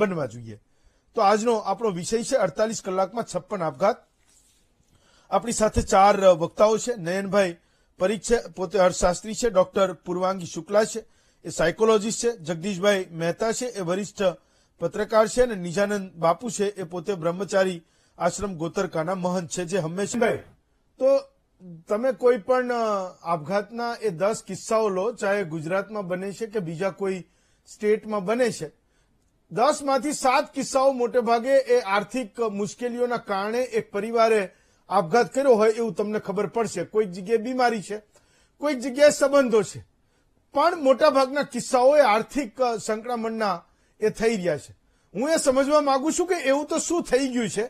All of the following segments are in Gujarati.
બનવા જોઈએ। તો આજનો આપણો વિષય છે 48 કલાકમાં 56 આપઘાત। આપણી સાથે 4 વક્તાઓ છે। નયનભાઈ પરીખ છે, પોતે અર્થશાસ્ત્રી છે। ડોક્ટર પૂર્વાંગી શુક્લા છે, એ સાયકોલોજીસ્ટ છે। જગદીશભાઈ મહેતા છે, એ વરિષ્ઠ પત્રકાર છે। અને નિજાનંદ બાપુ છે, એ પોતે બ્રહ્મચારી આશ્રમ ગોતરકાના મહંત છે, જે હંમેશા। તો તમે કોઈ પણ આપઘાતના એ 10 કિસ્સાઓ લો, ચાહે ગુજરાતમાં બને છે કે બીજા કોઈ સ્ટેટમાં બને છે, 10 માંથી 7 કિસ્સાઓ મોટે ભાગે એ આર્થિક મુશ્કેલીઓના કારણે એક પરિવારે આપઘાત કર્યો હોય એવું તમને ખબર પડશે। કોઈક જગ્યાએ બીમારી છે, કોઈક જગ્યાએ સંબંધો છે, પણ મોટાભાગના કિસ્સાઓ એ આર્થિક સંકળામણના એ થઈ રહ્યા છે। હું એ સમજવા માંગુ છું કે એવું તો શું થઈ ગયું છે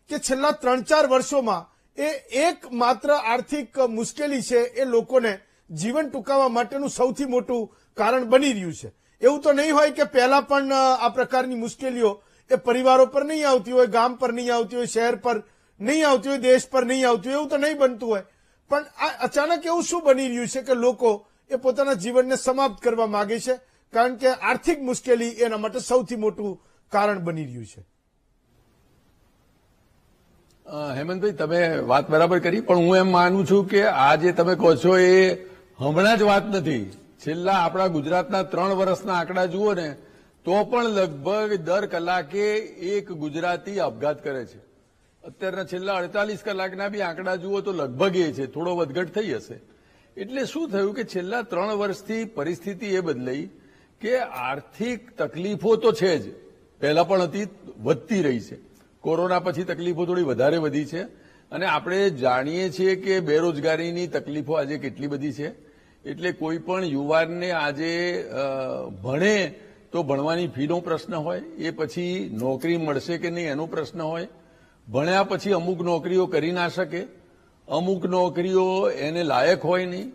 કે છેલ્લા 3-4 વર્ષોમાં એ એક માત્ર આર્થિક મુશ્કેલી છે એ લોકોને જીવન ટૂંકાવવા માટેનું સૌથી મોટું કારણ બની રહ્યું છે। એવું તો નહીં હોય કે પહેલા પણ આ પ્રકારની મુશ્કેલીઓ એ પરિવારો પર નહીં આવતી હોય, ગામ પર નહીં આવતી હોય, શહેર પર નહીં આવતી હોય, દેશ પર નહીં આવતી હોય, એવું તો નહીં બનતું હોય। પણ આ અચાનક એવું શું બની રહ્યું છે કે લોકો એ પોતાના જીવનને સમાપ્ત કરવા માંગે છે, કારણ કે આર્થિક મુશ્કેલી એના માટે સૌથી મોટું કારણ બની રહ્યું છે। હેમંતભાઈ, તમે વાત બરાબર કરી, પણ હું એમ માનું છું કે આ જે તમે કહો છો એ હમણાં જ વાત નથી। છેલ્લા આપણા ગુજરાતના 3 વર્ષના આંકડા જુઓ ને તો પણ લગભગ દર કલાકે એક ગુજરાતી આપઘાત કરે છે। અત્યારના છેલ્લા 48 કલાકના બી આંકડા જુઓ તો લગભગ એ છે, થોડો વધઘટ થઈ હશે। એટલે શું થયું કે છેલ્લા 3 વર્ષથી પરિસ્થિતિ એ બદલાઈ કે આર્થિક તકલીફો તો છે જ, પહેલા પણ હતી, વધતી રહી છે। કોરોના પછી તકલીફો થોડી વધારે વધી છે અને આપણે જાણીએ છીએ કે બેરોજગારીની તકલીફો આજે કેટલી બધી છે। એટલે કોઈ પણ યુવાનને આજે ભણે તો ભણવાની ફીનો પ્રશ્ન હોય, એ પછી નોકરી મળશે કે નહીં એનો પ્રશ્ન હોય, ભણ્યા પછી અમુક નોકરીઓ કરી ના શકે, અમુક નોકરીઓ એને લાયક હોય નહીં।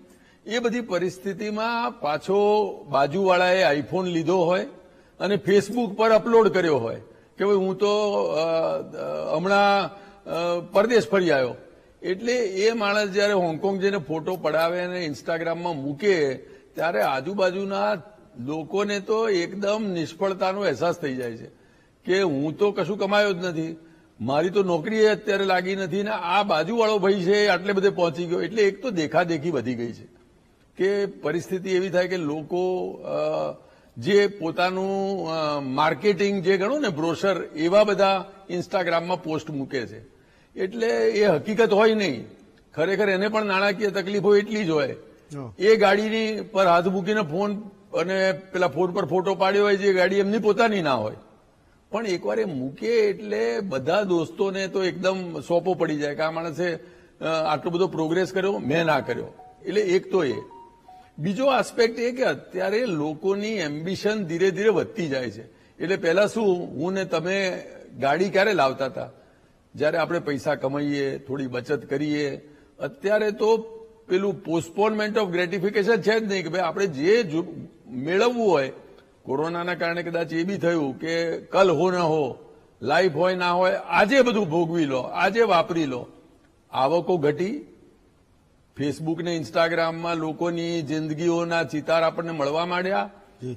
એ બધી પરિસ્થિતિમાં પાછો બાજુવાળાએ આઈફોન લીધો હોય અને ફેસબુક પર અપલોડ કર્યો હોય કે ભાઈ હું તો હમણાં પરદેશ ફરી આવ્યો, એટલે એ માણસ જયારે હોંગકોંગ જઈને ફોટો પડાવે અને ઇન્સ્ટાગ્રામમાં મૂકે ત્યારે આજુબાજુના લોકોને તો એકદમ નિષ્ફળતાનો અહેસાસ થઈ જાય છે કે હું તો કશું કમાયો જ નથી, મારી તો નોકરી અત્યારે લાગી નથી ને આ બાજુવાળો ભાઈ છે આટલે બધે પહોંચી ગયો। એટલે એક તો દેખાદેખી વધી ગઈ છે કે પરિસ્થિતિ એવી થાય કે લોકો જે પોતાનું માર્કેટિંગ જે ગણો ને બ્રોશર એવા બધા ઇન્સ્ટાગ્રામમાં પોસ્ટ મૂકે છે, એટલે એ હકીકત હોય નહીં। ખરેખર એને પણ નાણાકીય તકલીફો એટલી જ હોય। એ ગાડીની પર હાથ મૂકીને ફોન અને પેલા ફોન પર ફોટો પાડ્યો હોય જે ગાડી એમની પોતાની ના હોય, પણ એકવાર એ મૂકે એટલે બધા દોસ્તોને તો એકદમ સોંપો પડી જાય કે આ માણસે આટલો બધો પ્રોગ્રેસ કર્યો, મેં ના કર્યો। એટલે એક તો એ। બીજો આસ્પેક્ટ એ કે અત્યારે લોકોની એમ્બિશન ધીરે ધીરે વધતી જાય છે। એટલે પહેલા શું હું ને તમે ગાડી ક્યારે લાવતા હતા? જયારે આપણે પૈસા કમાઈએ, થોડી બચત કરીએ। અત્યારે તો પેલું પોસ્ટપોનમેન્ટ ઓફ ગ્રેટિફિકેશન છે જ નહીં કે ભાઈ આપણે જે મેળવવું હોય, કોરોનાના કારણે કદાચ એ બી થયું કે કલ હો ના હો, લાઈફ હોય ના હોય, આજે બધું ભોગવી લો, આજે વાપરી લો। આવકો ઘટી, ફેસબુક ને ઇન્સ્ટાગ્રામમાં લોકોની જિંદગીઓના ચિતાર આપણને મળવા માંડ્યા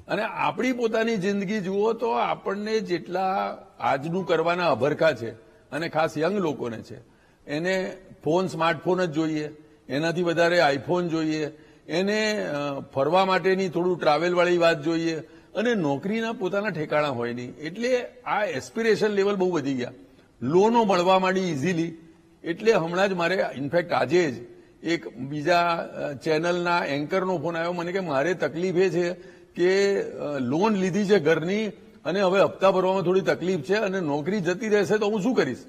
અને આપણી પોતાની જિંદગી જુઓ તો આપણને જેટલા આજનું કરવાના અભરખા છે અને ખાસ યંગ લોકોને છે, એને ફોન, સ્માર્ટફોન જ જોઈએ, એનાથી વધારે આઈફોન જોઈએ, એને ફરવા માટેની થોડું ટ્રાવેલવાળી વાત જોઈએ અને નોકરીના પોતાના ઠેકાણા હોય નહીં। એટલે આ એસ્પિરેશન લેવલ બહુ વધી ગયા, લોનો મળવા માંડી ઇઝીલી। એટલે હમણાં જ મારે ઇનફેક્ટ આજે જ એક બીજા ચેનલના એન્કરનો ફોન આવ્યો મને કે મારે તકલીફ એ છે કે લોન લીધી છે ઘરની અને હવે હપ્તા ભરવામાં થોડી તકલીફ છે અને નોકરી જતી રહેશે તો હું શું કરીશ?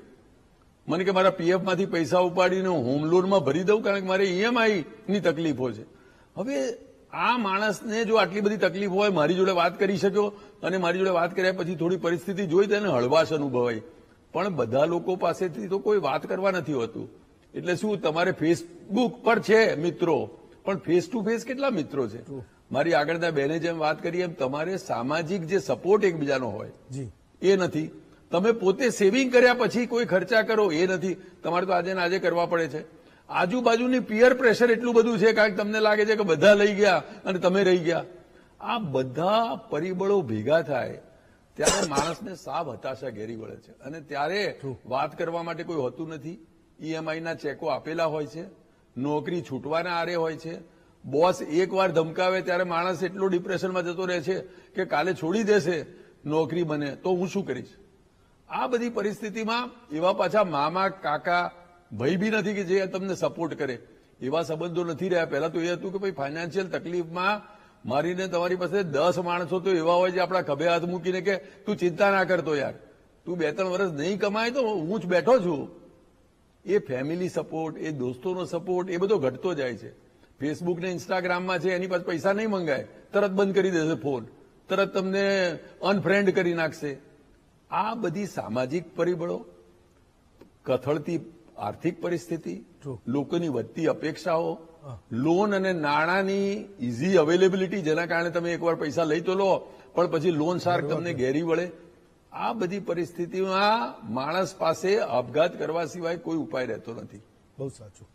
મને કે મારા પીએફમાંથી પૈસા ઉપાડીને હોમ લોનમાં ભરી દઉં કારણ કે મારે ઈએમઆઈ ની તકલીફો છે। હવે આ માણસને જો આટલી બધી તકલીફ હોય, મારી જોડે વાત કરી શક્યો અને મારી જોડે વાત કર્યા પછી થોડી પરિસ્થિતિ જોઈ તેને હળવાશ અનુભવાઈ, પણ બધા લોકો પાસેથી તો કોઈ વાત કરવા નથી હોતું। એટલે શું તમારે ફેસબુક પર છે મિત્રો, પણ ફેસ ટુ ફેસ કેટલા મિત્રો છે? મારી આગળના બેને જેમ વાત કરી એમ તમારે સામાજિક જે સપોર્ટ એકબીજાનો હોય એ નથી। તમે પોતે સેવિંગ કર્યા પછી કોઈ ખર્ચા કરો એ નથી, તમારે તો આજે ને આજે કરવા પડે છે। આજુબાજુની પિયર પ્રેશર એટલું બધું છે કારણ કે તમને લાગે છે કે બધા લઈ ગયા અને તમે રહી ગયા। આ બધા પરિબળો ભેગા થાય ત્યારે માણસને સાવ હતાશા ઘેરી વળે છે અને ત્યારે વાત કરવા માટે કોઈ હોતું નથી. ઈએમઆઈના ચેકો આપેલા હોય છે, નોકરી છૂટવાના આરે હોય છે, બોસ એકવાર ધમકાવે ત્યારે માણસ એટલો ડિપ્રેશનમાં જતો રહે છે કે કાલે છોડી દેશે નોકરી બને તો હું શું કરીશ. આ બધી પરિસ્થિતિમાં એવા પાછા મામા કાકા ભાઈ બી નથી કે જે તમને સપોર્ટ કરે, એવા સંબંધો નથી રહ્યા. પહેલા તો એ હતું કે ભાઈ ફાઇનાન્શિયલ તકલીફમાં મારીને તમારી પાસે 10 માણસો તો એવા હોય છે આપણા ખભે હાથ મૂકીને કે તું ચિંતા ના કરતો યાર, તું 2-3 વર્ષ નહીં કમાય તો હું જ બેઠો છું. એ ફેમિલી સપોર્ટ, એ દોસ્તોનો સપોર્ટ એ બધો ઘટતો જાય છે. ફેસબુક ને ઇન્સ્ટાગ્રામમાં છે એની પાસે પૈસા નહીં મંગાય, તરત બંધ કરી દેશે ફોન, તરત તમને અનફ્રેન્ડ કરી નાખશે. આ બધી સામાજિક પરિબળો, કથળતી આર્થિક પરિસ્થિતિ, લોકોની વધતી અપેક્ષાઓ, લોન અને નાણાંની ઇઝી અવેલેબિલિટી જેના કારણે તમે એકવાર પૈસા લઈ તો લો પણ પછી લોન શાર્ક તમને ઘેરી વળે. આ બધી પરિસ્થિતિમાં માણસ પાસે આપઘાત કરવા સિવાય કોઈ ઉપાય રહેતો નથી. બહુ સાચું.